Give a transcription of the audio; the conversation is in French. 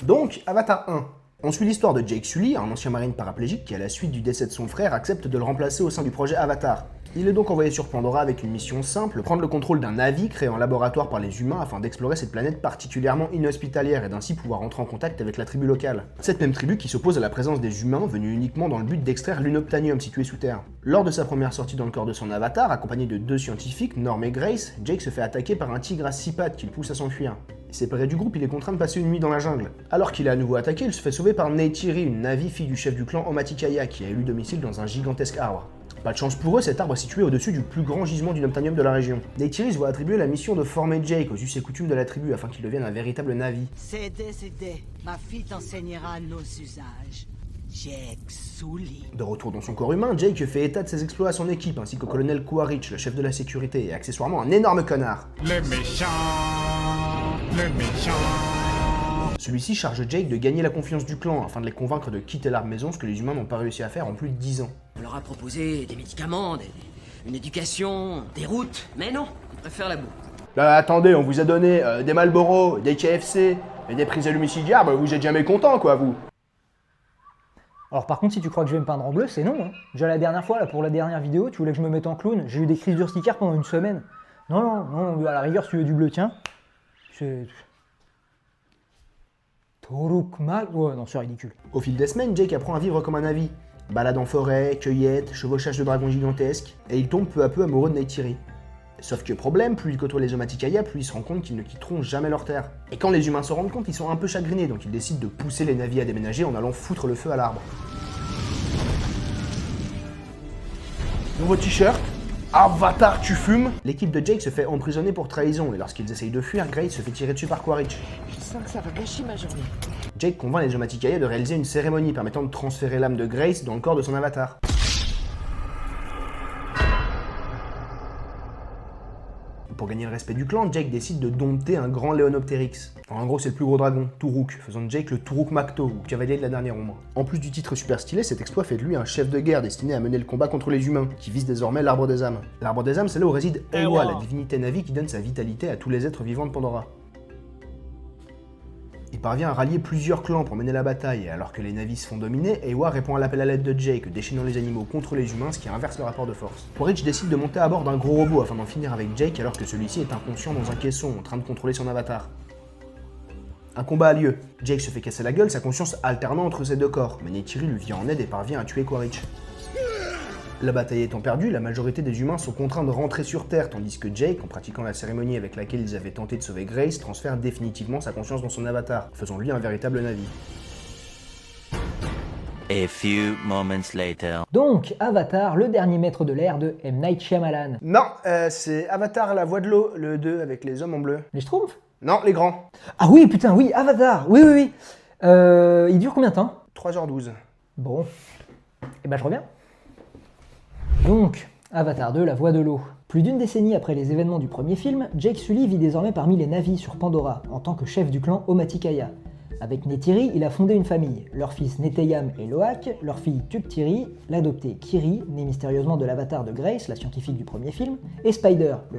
Donc, Avatar 1. On suit l'histoire de Jake Sully, un ancien marine paraplégique qui, à la suite du décès de son frère, accepte de le remplacer au sein du projet Avatar. Il est donc envoyé sur Pandora avec une mission simple, prendre le contrôle d'un navire créé en laboratoire par les humains afin d'explorer cette planète particulièrement inhospitalière et d'ainsi pouvoir entrer en contact avec la tribu locale. Cette même tribu qui s'oppose à la présence des humains venus uniquement dans le but d'extraire l'Unobtainium situé sous terre. Lors de sa première sortie dans le corps de son avatar, accompagné de 2 scientifiques, Norm et Grace, Jake se fait attaquer par un tigre à 6 pattes qui le pousse à s'enfuir. Séparé du groupe, il est contraint de passer une nuit dans la jungle. Alors qu'il est à nouveau attaqué, il se fait sauver par Neytiri, une Na'vi fille du chef du clan Omaticaya qui a élu domicile dans un gigantesque arbre. Pas de chance pour eux, cet arbre est situé au-dessus du plus grand gisement d'Unobtainium de la région. Neytiri se voit attribuer la mission de former Jake aux us et coutumes de la tribu afin qu'il devienne un véritable Na'vi. C'est décidé. Ma fille t'enseignera nos usages. Jake Sully. De retour dans son corps humain, Jake fait état de ses exploits à son équipe ainsi qu'au colonel Quaritch, le chef de la sécurité, et accessoirement un énorme connard. Le méchant. Celui-ci charge Jake de gagner la confiance du clan afin de les convaincre de quitter l'arbre maison, ce que les humains n'ont pas réussi à faire en plus de 10 ans. On leur a proposé des médicaments, une éducation, des routes, mais non, ils préfèrent la boue. Attendez, on vous a donné des Marlboro, des KFC et des prises homicidiaires, vous êtes jamais content quoi vous. Alors par contre, si tu crois que je vais me peindre en bleu, c'est non. Hein. Déjà la dernière fois, là, pour la dernière vidéo, tu voulais que je me mette en clown, j'ai eu des crises d'urticaire pendant une semaine. Non, à la rigueur, si tu veux du bleu, tiens. C'est... Torukma... Ouais, non, c'est ridicule. Au fil des semaines, Jake apprend à vivre comme un Na'vi. Balade en forêt, cueillette, chevauchage de dragons gigantesques, et il tombe peu à peu amoureux de Neytiri. Sauf que problème, plus il côtoie les Omaticaya, plus il se rend compte qu'ils ne quitteront jamais leur terre. Et quand les humains se rendent compte, ils sont un peu chagrinés, donc ils décident de pousser les Na'vi à déménager en allant foutre le feu à l'arbre. Nouveau t-shirt, Avatar tu fumes. L'équipe de Jake se fait emprisonner pour trahison, et lorsqu'ils essayent de fuir, Grace se fait tirer dessus par Quaritch. Je sens que ça va gâcher ma journée. Jake convainc les Omaticaya de réaliser une cérémonie permettant de transférer l'âme de Grace dans le corps de son avatar. Pour gagner le respect du clan, Jake décide de dompter un grand Léonoptérix. En gros, c'est le plus gros dragon, Turuk, faisant de Jake le Turuk Makto, ou cavalier de la dernière ombre. En plus du titre super stylé, cet exploit fait de lui un chef de guerre destiné à mener le combat contre les humains, qui vise désormais l'arbre des âmes. L'arbre des âmes, c'est là où réside Eywa, la divinité Na'vi qui donne sa vitalité à tous les êtres vivants de Pandora. Il parvient à rallier plusieurs clans pour mener la bataille, et alors que les Na'vi se font dominer, Eywa répond à l'appel à l'aide de Jake, déchaînant les animaux contre les humains, ce qui inverse le rapport de force. Quaritch décide de monter à bord d'un gros robot afin d'en finir avec Jake alors que celui-ci est inconscient dans un caisson, en train de contrôler son avatar. Un combat a lieu. Jake se fait casser la gueule, sa conscience alternant entre ses deux corps, mais Neytiri lui vient en aide et parvient à tuer Quaritch. La bataille étant perdue, la majorité des humains sont contraints de rentrer sur Terre, tandis que Jake, en pratiquant la cérémonie avec laquelle ils avaient tenté de sauver Grace, transfère définitivement sa conscience dans son avatar, faisant de lui un véritable Na'vi. A few moments later. Donc, Avatar, le dernier maître de l'air de M. Night Shyamalan. Non, c'est Avatar, la voix de l'eau, le 2 avec les hommes en bleu. Les Schtroumpfs? Non, les grands. Ah oui, putain, oui, Avatar, oui. Il dure combien de temps? 3h12. Bon, et ben je reviens. Donc, Avatar 2, la voix de l'eau. Plus d'une décennie après les événements du premier film, Jake Sully vit désormais parmi les Na'vi sur Pandora, en tant que chef du clan Omaticaya. Avec Neytiri, il a fondé une famille. Leur fils Neteyam et Loak, leur fille Tuktiri, l'adoptée Kiri, née mystérieusement de l'avatar de Grace, la scientifique du premier film, et Spider, le